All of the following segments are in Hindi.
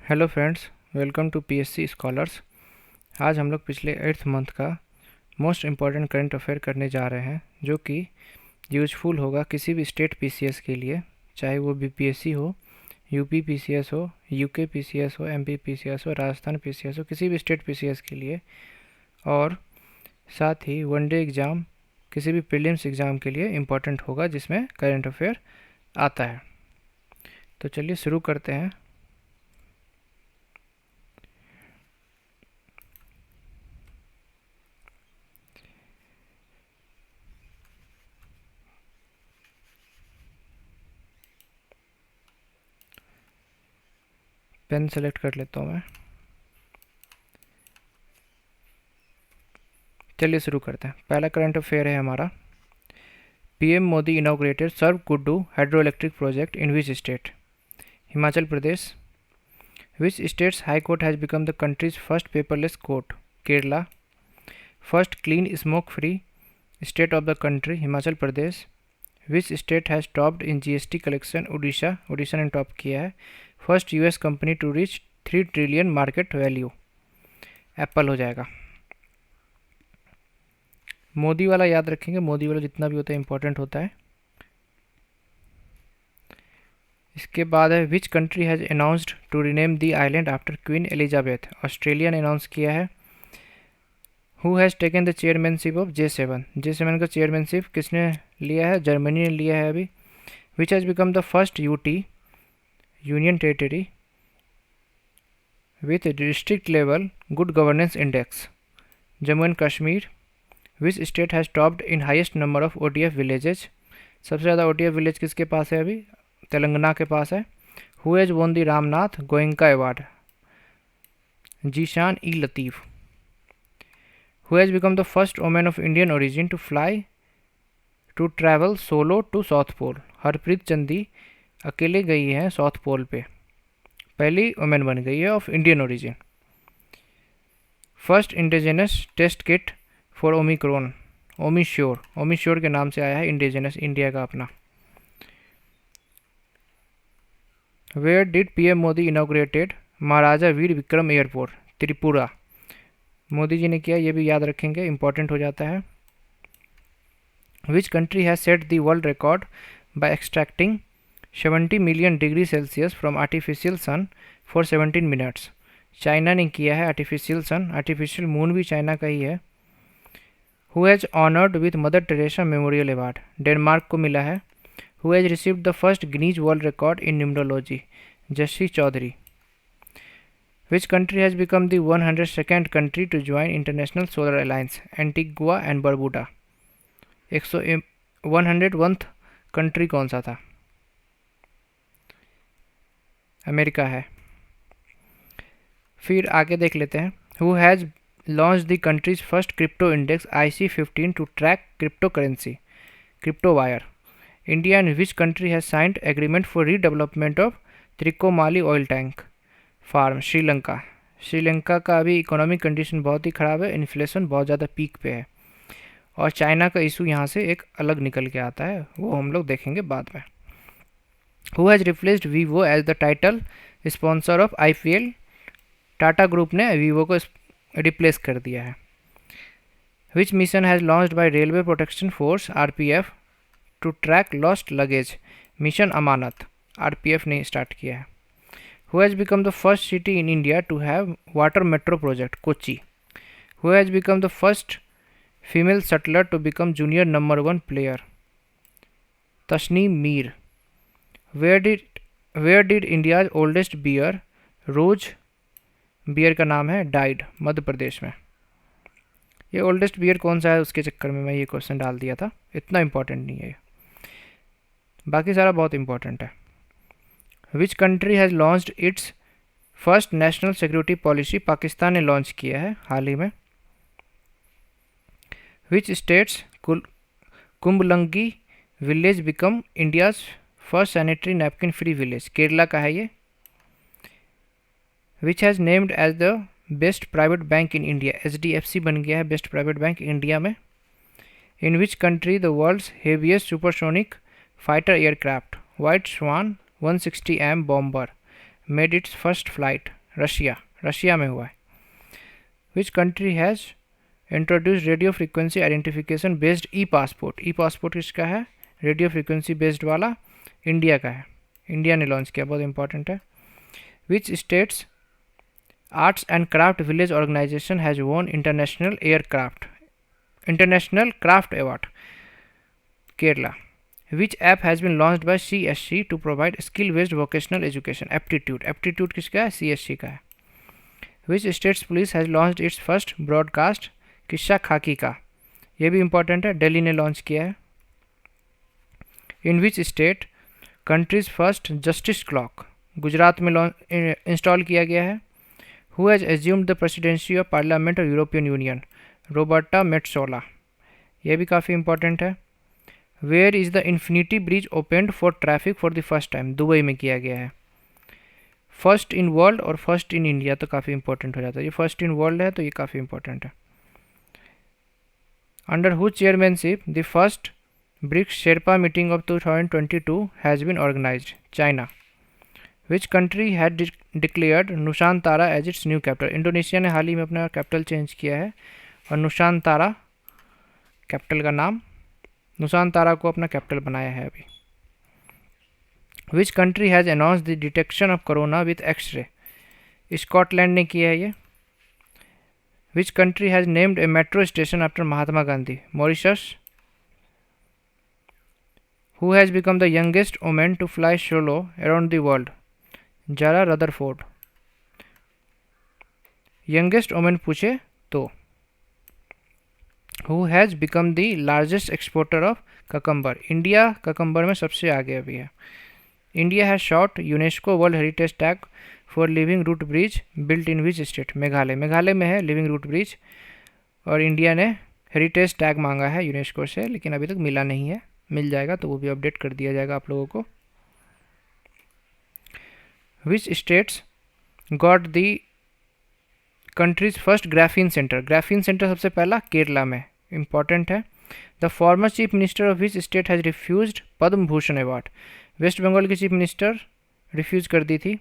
Hello friends, welcome to PSC scholars. आज हम लोग पिछले 8th मंथ का मोस्ट इम्पॉर्टेंट करंट अफेयर करने जा रहे हैं, जो कि यूजफुल होगा किसी भी स्टेट पीसीएस के लिए, चाहे वो बीपीएससी हो, यूपी पीसीएस हो, यूके पीसीएस हो, एमपी पीसीएस हो, राजस्थान पीसीएस हो, किसी भी स्टेट पीसीएस के लिए। और साथ ही वनडे एग्ज़ाम, किसी भी प्रीलिम्स एग्ज़ाम के लिए इम्पॉर्टेंट होगा जिसमें करंट अफेयर आता है। तो चलिए शुरू करते हैं। पेन सेलेक्ट कर लेता हूँ मैं। चलिए शुरू करते हैं। पहला करंट अफेयर है हमारा, PM Modi inaugurated Sawra Kuddu hydro electric project in which state? Himachal Pradesh. Which state's high court has become the country's first paperless court? Kerala. First clean smoke free state of the country? Himachal Pradesh. Which state has topped in GST collection? Orissa. Orissa ने टॉप किया है। First US company to reach 3 trillion market value? Apple हो जाएगा। मोदी वाला याद रखेंगे, मोदी वाला जितना भी होता है इंपॉर्टेंट होता है। इसके बाद है, which country has announced to rename the island after Queen Elizabeth? Australia ने अनाउंस किया है। Who has taken the chairmanship of G7? G7 का चेयरमैनशिप किसने लिया है? जर्मनी ने लिया है अभी। विच has become the first UT union territory with district level good governance index? Jammu and Kashmir. Which state has topped in highest number of ODF villages? सबसे ज़्यादा ODF विलेज किसके पास है अभी? तेलंगाना के पास है। Who has won the Ramnath Goenka award? Zeeshan e Latif. Who has become the first women of Indian origin to fly to travel solo to South Pole? Harpreet Chandi अकेले गई हैं साउथ पोल पे, पहली वोमेन बन गई है of Indian origin. First indigenous test kit for Omicron? Omisure. Omisure के नाम से आया है, इंडिजिनस इंडिया का अपना। Where did PM Modi inaugurated Maharaja Vir Vikram airport? Tripura. Modi ji ने किया, ये भी याद रखेंगे, इंपॉर्टेंट हो जाता है। Which country has set the world record by extracting 70 million degree Celsius from artificial sun for 17 minutes? China ने किया है आर्टिफिशियल सन। आर्टिफिशियल मून भी चाइना का ही है। Who has honoured with Mother Teresa memorial award? Denmark को मिला है। Who has received the first Guinness world record in numerology? Jassi Chaudhary. Which country has become the 102nd country to join international solar alliance? Antigua and Barbuda. 101th country कौन सा था? अमेरिका है। फिर आगे देख लेते हैं। Who has launch the country's first crypto index IC15 to track crypto currency? Crypto wire. India and which country has signed agreement for redevelopment of Trincomalee oil tank farm? Sri Lanka. Sri Lanka का अभी इकोनॉमिक कंडीशन बहुत ही ख़राब है, इन्फ्लेशन बहुत ज़्यादा पीक पे है, और चाइना का इशू यहाँ से एक अलग निकल के आता है, वो हम लोग देखेंगे बाद में। Who has replaced Vivo as the title sponsor of IPL? Tata group ने वीवो को रिप्लेस कर दिया है। Which mission has launched by railway protection force RPF to track lost luggage? Mission Amanat. RPF ने स्टार्ट किया है। Who has become the first city in India to have water metro project? Kochi. Who has become the first female shuttler to become junior number 1 player? Tasneem Mir. Where did India's oldest beer, rose beer का नाम है, डाइड? मध्य प्रदेश में। ये ओल्डेस्ट बियर कौन सा है, उसके चक्कर में मैं ये क्वेश्चन डाल दिया था, इतना इंपॉर्टेंट नहीं है, बाकी सारा बहुत इंपॉर्टेंट है। Which country has launched its first national security policy? Pakistan ने लॉन्च किया है हाल ही में। Which states Kumbalangi village become India's first sanitary napkin free village? Kerala का है ये। Which has named as the best private bank in India? HDFC बन गया है बेस्ट प्राइवेट बैंक इंडिया में। In which country the world's heaviest supersonic fighter aircraft? White swan 160M bomber? Made it's first flight? Russia में हुआ है। Which country has introduce radio frequency identification based e passport किसका है? रेडियो फ्रिक्वेंसी बेस्ड वाला इंडिया का है, इंडिया ने लॉन्च किया, बहुत इंपॉर्टेंट है। Which state's arts and craft village organisation has won international craft award? Kerala. Which app has been launched by CSC to provide skill based vocational education? Aptitude किसका है? CSC का है। Which state's police has launched its first broadcast? किस्सा खाकी का, ये भी इंपॉर्टेंट है, दिल्ली ने लॉन्च किया है। In which state country's first justice clock? Gujarat में इंस्टॉल किया गया है। Who has assumed the presidency of parliament of European union? Roberta Metsola, ये भी काफ़ी इंपॉर्टेंट है। Where is the infinity bridge opened for traffic for the first time? Dubai में किया गया है। फर्स्ट इन वर्ल्ड और फर्स्ट इन इंडिया तो काफ़ी इंपॉर्टेंट हो जाता है, ये फर्स्ट इन वर्ल्ड है तो ये काफ़ी इंपॉर्टेंट है। Under who chairmanship the first BRICS sherpa meeting of 2022 has been organised? China. Which country had declared Nusantara as its new capital? Indonesia ने हाल ही में अपना कैपिटल चेंज किया है और नुसानतारा कैपिटल का नाम, नुसानतारा को अपना कैपिटल बनाया है अभी। Which country has announce the detection of corona with x ray? Scotland ने किया है ये। Which country has named a metro station after Mahatma Gandhi? Mauritius. Who has become the youngest women to fly solo around the world? Zara Rutherford. Youngest women पूछे तो। Who has become the largest exporter of cucumber? India cucumber में सबसे आगे अभी है। India has sought UNESCO world heritage tag for living root bridge built in which state? Meghalaya में है लिविंग रूट ब्रिज, और इंडिया ने हेरिटेज टैग मांगा है यूनेस्को से, लेकिन अभी तक मिला नहीं है, मिल जाएगा तो वो भी अपडेट कर दिया जाएगा आप लोगों को। Which state's got the country's first graphene centre सबसे पहला केरला में, इंपॉर्टेंट है। The former chief minister of which state has refused Padma Bhushan award? West Bengal की चीफ मिनिस्टर रिफ्यूज़ कर दी थी।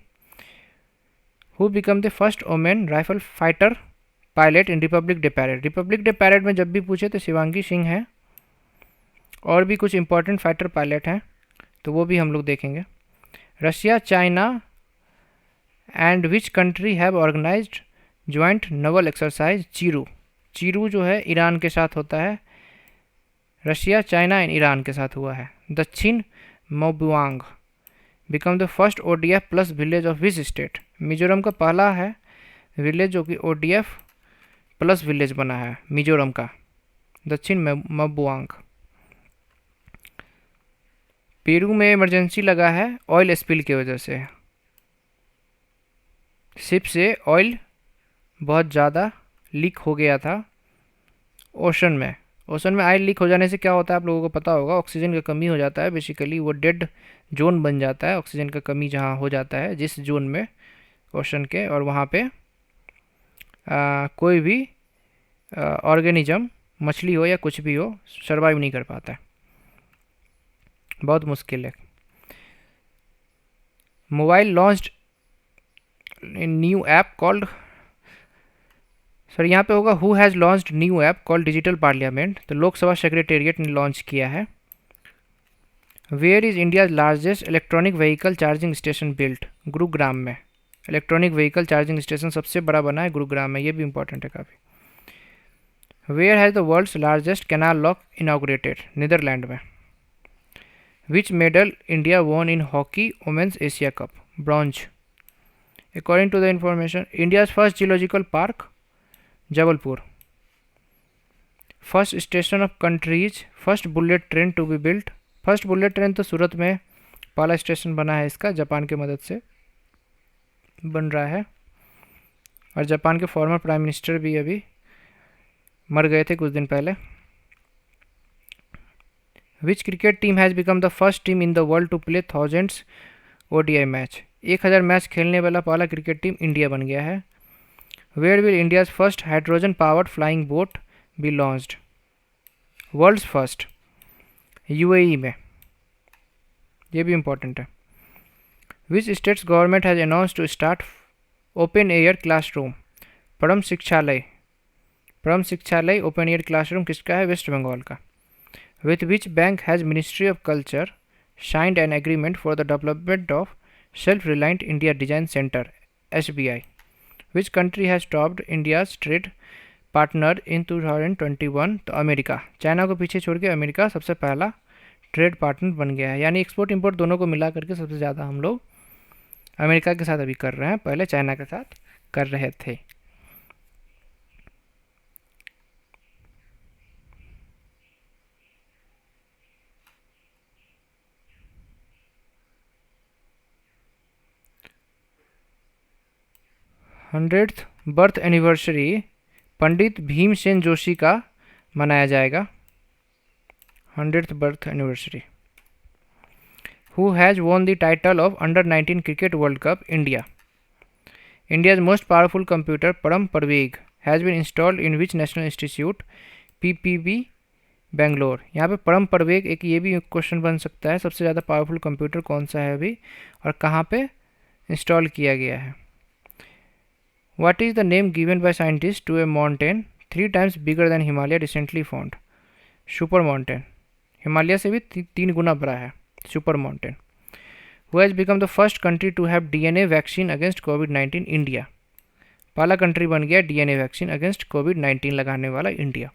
Who become the first women Rafale fighter pilot in Republic Day parade में जब भी पूछे तो शिवांगी सिंह है, और भी कुछ इंपॉर्टेंट फाइटर पायलट हैं तो वो भी हम लोग देखेंगे। Russia, China and which country have organised joint naval exercise चीरू जो है ईरान के साथ होता है, रशिया, चाइना एंड ईरान के साथ हुआ है। दक्षिण Mobuang become the first ODF plus village of which state? Mizoram का पहला है विलेज जो कि ODF प्लस विलेज बना है मिजोरम का, दक्षिण मोबुआंग। पेरू में इमरजेंसी लगा है ऑयल स्पिल की वजह से, शिप से ऑयल बहुत ज़्यादा लीक हो गया था ओशन में ऑयल लीक हो जाने से क्या होता है आप लोगों को पता होगा, ऑक्सीजन का कमी हो जाता है, बेसिकली वो डेड जोन बन जाता है, ऑक्सीजन का कमी जहाँ हो जाता है जिस जोन में ओशन के, और वहाँ पे कोई भी ऑर्गेनिज्म मछली हो या कुछ भी हो सर्वाइव नहीं कर पाता है, बहुत मुश्किल है। Mobile launched new app called, sir यहाँ पे होगा who has launched new app called digital parliament, तो लोकसभा सेक्रेटेरिएट ने लॉन्च किया है। Where is India largest electronic vehicle charging station built? Gurugram में इलेक्ट्रॉनिक व्हीकल चार्जिंग स्टेशन सबसे बड़ा बना है गुरुग्राम में, ये भी इंपॉर्टेंट है काफ़ी। Where has the world's largest canal lock inaugurated? Netherland में। Which medal India won in hockey women's Asia cup? Bronze. According to the information India's first geological park Jabalpur. First station of country's first bullet train to be built? First bullet train तो सूरत में पहला स्टेशन बना है इसका, जापान की मदद से बन रहा है, और जापान के फॉर्मर प्राइम मिनिस्टर भी अभी मर गए थे कुछ दिन पहले। Which cricket team has become the first team in the world to play 1000 ODI match? 1000 match खेलने वाला पहला क्रिकेट टीम इंडिया बन गया है। Where will India's first hydrogen powered flying boat be launched? World's first, UAE में, ये भी इंपॉर्टेंट है। Which states government has announce to start open air classroom? Param Shikshalaya open air classroom किसका है? वेस्ट बंगाल का। With which bank has ministry of culture signed an agreement for the development of self reliant India design centre SBI? Which country has topped India's trade partner in 2021? तो अमेरिका। चाइना को पीछे छोड़ के अमेरिका सबसे पहला ट्रेड पार्टनर बन गया है, यानी एक्सपोर्ट इंपोर्ट दोनों को मिला करके सबसे ज़्यादा हम लोग अमेरिका के साथ अभी कर रहे हैं, पहले चाइना के साथ कर रहे थे। Hundredth birth anniversary Pandit Bhimsen Joshi का मनाया जाएगा। 100th birth anniversary. Who has won the title of अंडर-19 cricket world cup? India. India's most powerful computer Param Pravega has been installed in which national institute? PPB Bangalore. यहाँ पे परम परवेग एक ये भी क्वेश्चन बन सकता है, सबसे ज़्यादा पावरफुल कंप्यूटर कौन सा है अभी और कहाँ पे इंस्टॉल किया गया है? What is the name given by scientists to a mountain 3 times bigger than Himalaya recently found? Super mountain. Himalaya से भी 3 गुना बड़ा है, super mountain. Who has become the first country to have DNA vaccine against COVID-19? India. पहला कंट्री बन गया DNA वैक्सीन अगेंस्ट COVID-19 लगाने वाला India.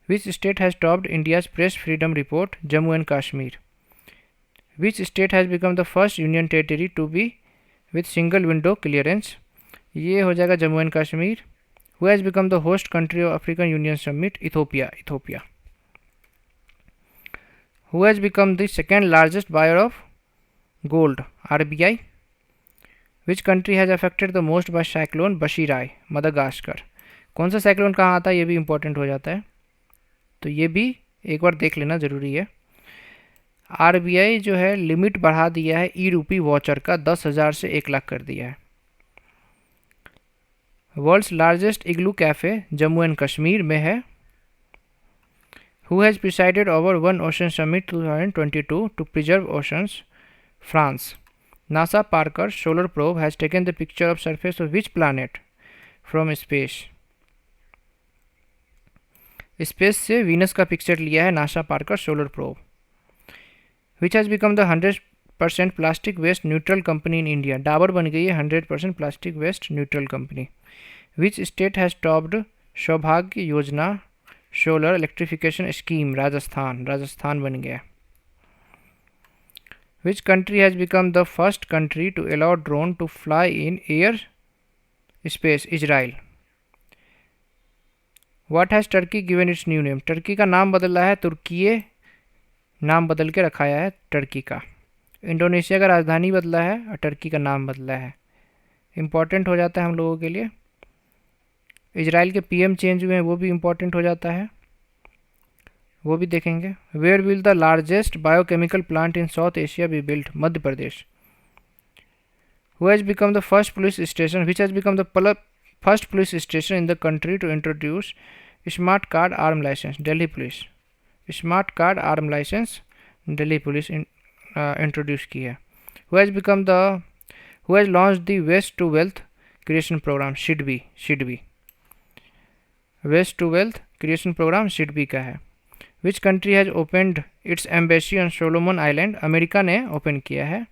Which state has topped India's press freedom report? Jammu and Kashmir. Which state has become the first union territory to be with single window clearance? ये हो जाएगा Jammu and Kashmir. Who has become the host country of African union summit? Ethiopia. Who has become the second largest buyer of gold? RBI। Which country has affected the most by cyclone Batsirai? Madagascar. कौन सा साइक्लोन कहाँ आता है ये भी इंपॉर्टेंट हो जाता है, तो ये भी एक बार देख लेना ज़रूरी है। RBI जो है लिमिट बढ़ा दिया है ई-रूपी वॉचर का, 10,000 से 1 लाख कर दिया है। World's largest igloo cafe Jammu and Kashmir में है। Who has presided over one ocean summit 2022 to preserve oceans? France. NASA Parker solar probe has taken the picture of surface of which planet from space? Space से वीनस का पिक्चर लिया है NASA Parker solar probe. Which has become the 100% plastic waste neutral company in India? Dabur बन गई है 100% plastic waste neutral company. Which state has topped Saubhagya Yojana solar electrification scheme? Rajasthan बन गया। Which country has become the first country to allow drone to fly in air space? Israel. What has Turkey given its new name? Turkey का नाम बदला है, तुर्कीये नाम बदल के रखाया है टर्की का। इंडोनेशिया का राजधानी बदला है और टर्की का नाम बदला है, इम्पॉर्टेंट हो जाता है हम लोगों के लिए। इजराइल के PM चेंज हुए हैं, वो भी इम्पॉर्टेंट हो जाता है, वो भी देखेंगे। Where will the largest biochemical plant in south Asia be built? Madhya Pradesh. Who has become the first police station? Which has become the first police station in the country to introduce smart card arm licence? Delhi police. Smart card arm licence Delhi police introduce की है। Who has launch the waste to wealth creation programme? SIDBI. Waste to wealth creation programme SIDBI का है। Which country has opened its embassy on Solomon island? America ने ओपन किया है।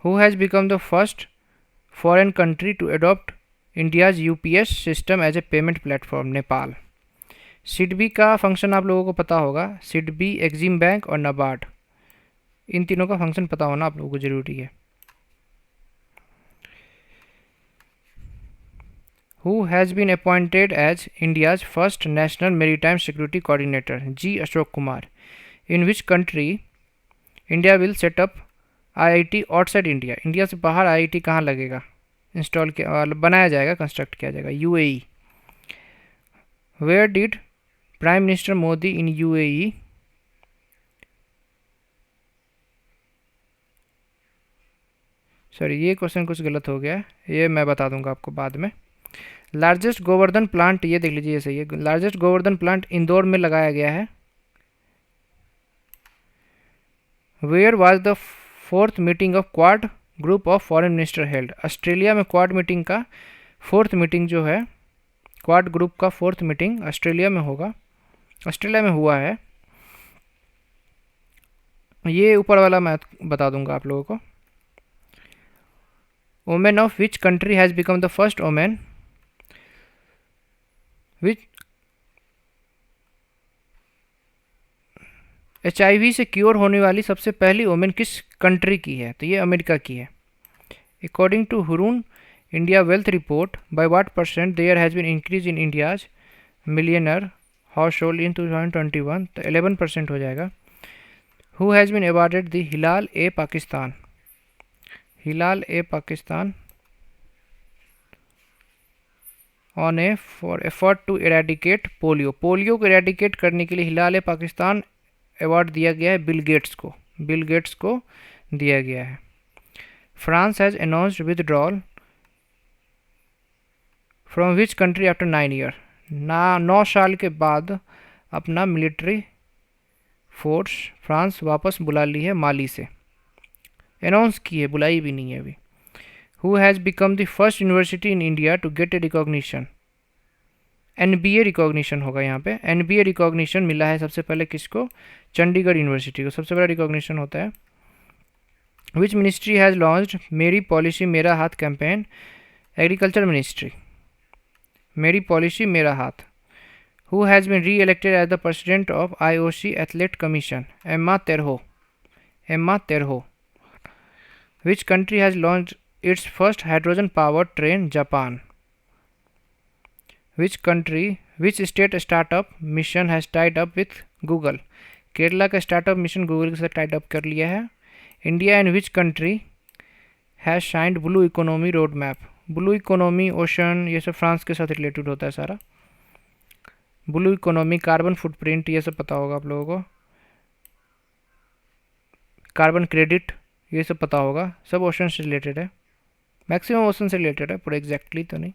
Who has become the first foreign country to adopt India's UPS system as a payment platform? Nepal. SIDBI का फंक्शन आप लोगों को पता होगा, सिडबी, एक्जिम बैंक और नाबार्ड, इन तीनों का फंक्शन पता होना आप लोगों को ज़रूरी है। Who has been appointed as India's first National Maritime Security Coordinator? G. Ashok Kumar. In which country India will set up IIT outside India? India से बाहर IIT कहाँ लगेगा, इंस्टॉल किया बनाया जाएगा, कंस्ट्रक्ट किया जाएगा? UAE. Where did Prime Minister Modi in UAE sorry ये क्वेश्चन कुछ गलत हो गया, ये मैं बता दूंगा आपको बाद में। लार्जेस्ट गोवर्धन प्लांट, ये देख लीजिए, ये सही है। लार्जेस्ट गोवर्धन प्लांट इंदौर में लगाया गया है। Where was the fourth meeting of Quad group of foreign minister held. Australia में क्वाड मीटिंग का फोर्थ मीटिंग जो है, क्वाड ग्रुप का फोर्थ मीटिंग ऑस्ट्रेलिया में होगा, ऑस्ट्रेलिया में हुआ है। ये ऊपर वाला मैं बता दूंगा आप लोगों को। Women of which country has become the first women which HIV से क्योर होने वाली सबसे पहली वोमेन किस कंट्री की है? तो ये अमेरिका की है। According to Hurun India wealth report, by what percent there has been increase in India's millionaire household in 2021? तो 11% हो जाएगा। Who has been awarded the Hilal e Pakistan? Hilal e Pakistan on a for effort to eradicate polio. Polio को इरेडिकेट करने के लिए हिलाल ए पाकिस्तान अवार्ड दिया गया है बिल गेट्स को, बिल गेट्स को दिया गया है। France has announced withdrawal from which country after 9 year? 9 साल के बाद अपना मिलिट्री फोर्स फ्रांस वापस बुला ली है माली से। अनाउंस की है, बुलाई भी नहीं है अभी। Who has become the first university in India to get a recognition? NBA recognition होगा यहाँ पे। NBA रिकॉग्निशन मिला है सबसे पहले किसको? चंडीगढ़ यूनिवर्सिटी को सबसे बड़ा रिकॉग्निशन होता है। विच मिनिस्ट्री हैज़ लॉन्च्ड मेरी पॉलिसी मेरा हाथ कैंपेन? Agriculture ministry. मेरी पॉलिसी मेरा हाथ। Who has been re elected as the president of IOC athlete commission? Emma Terho, Emma Terho. Which country has launched its first hydrogen powered train? Japan. Which country, which state startup mission has tied up with Google? Kerala का स्टार्टअप मिशन गूगल के साथ टाइड अप कर लिया है। India and which country has signed blue economy road map? Blue economy, ocean, ये सब फ्रांस के साथ रिलेटेड होता है सारा। ब्लू इकोनॉमी, कार्बन फुटप्रिंट, ये सब पता होगा आप लोगों को। कार्बन क्रेडिट, ये सब पता होगा, सब ओशन से रिलेटेड है, मैक्सिमम ओशन से रिलेटेड है, पूरा एग्जैक्टली तो नहीं।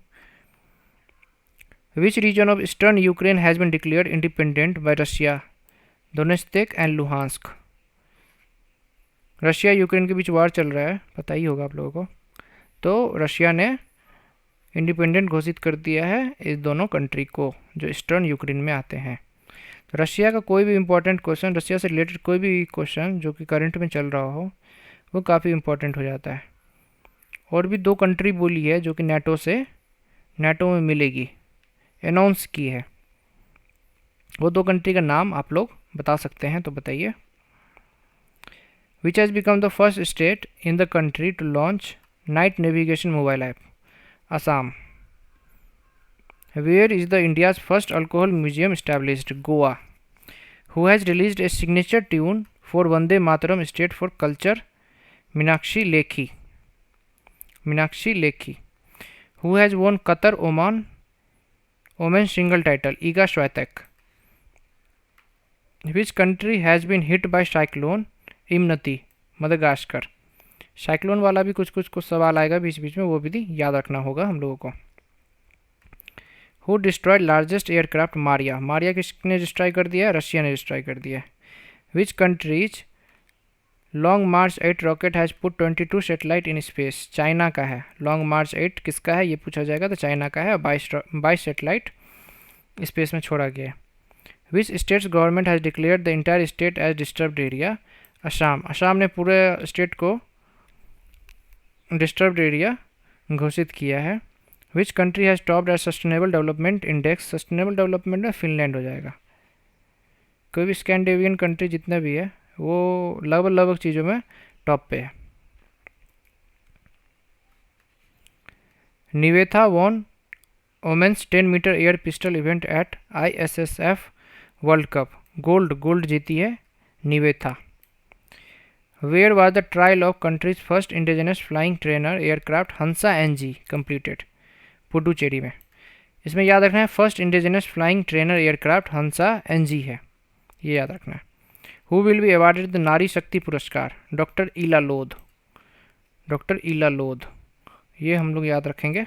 Which region of eastern Ukraine has been declared independent by Russia? Donetsk and Luhansk. Russia Ukraine के बीच वार चल रहा है, पता ही होगा आप लोगों को। तो रशिया ने इंडिपेंडेंट घोषित कर दिया है इस दोनों कंट्री को जो ईस्टर्न यूक्रेन में आते हैं। तो रशिया का कोई भी इंपॉर्टेंट क्वेश्चन, रशिया से रिलेटेड कोई भी क्वेश्चन जो कि करंट में चल रहा हो, वो काफ़ी इंपॉर्टेंट हो जाता है। और भी 2 कंट्री बोली है जो कि नाटो में मिलेगी, अनाउंस की है। वो 2 कंट्री का नाम आप लोग बता सकते हैं, तो बताइए। Which has become the first state in the country to launch night navigation mobile app? Assam. Where is the India's first alcohol museum established? Goa. Who has released a signature tune for Vande Mataram state for culture? Meenakshi Lekhi, Meenakshi Lekhi. Who has won Qatar Oman women single title? Iga Swiatek. Which country has been hit by cyclone Emnati? Madagascar. Cyclone वाला भी कुछ सवाल आएगा बीच बीच में, वो भी याद रखना होगा हम लोगों को। Who destroyed largest aircraft? Maria. Maria किसने डिस्ट्रॉय कर दिया है? रशिया ने डिस्ट्रॉय कर दिया है। Which countries long March 8 rocket has put 22 satellite in space? China का है। लॉन्ग मार्च 8 किसका है ये पूछा जाएगा, तो चाइना का है। 22 सेटेलाइट स्पेस में छोड़ा गया है। Which states government has declared the entire state as disturbed area? Assam. Assam ने पूरे स्टेट को डिस्टर्ब्ड एरिया घोषित किया है। Which country has topped at sustainable development index? Sustainable development में फिनलैंड हो जाएगा। कोई भी स्कैंडिनेवियन कंट्री जितना भी है वो लगभग चीज़ों में टॉप पे है। Nivetha won women's 10 metre air pistol event at ISSF world cup? Gold जीती है Nivetha. Where was the trial of country's first indigenous flying trainer aircraft Hansa NG completed? Puducherry में। इसमें याद रखना है first indigenous flying trainer aircraft Hansa NG है, ये याद रखना है। Who will be awarded the Nari Shakti पुरस्कार? डॉक्टर ईला लोध, डॉक्टर ईला लोध, ये हम लोग याद रखेंगे।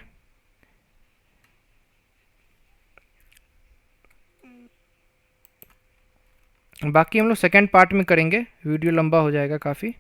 बाकी हम लोग सेकेंड पार्ट में करेंगे, वीडियो लंबा हो जाएगा काफ़ी।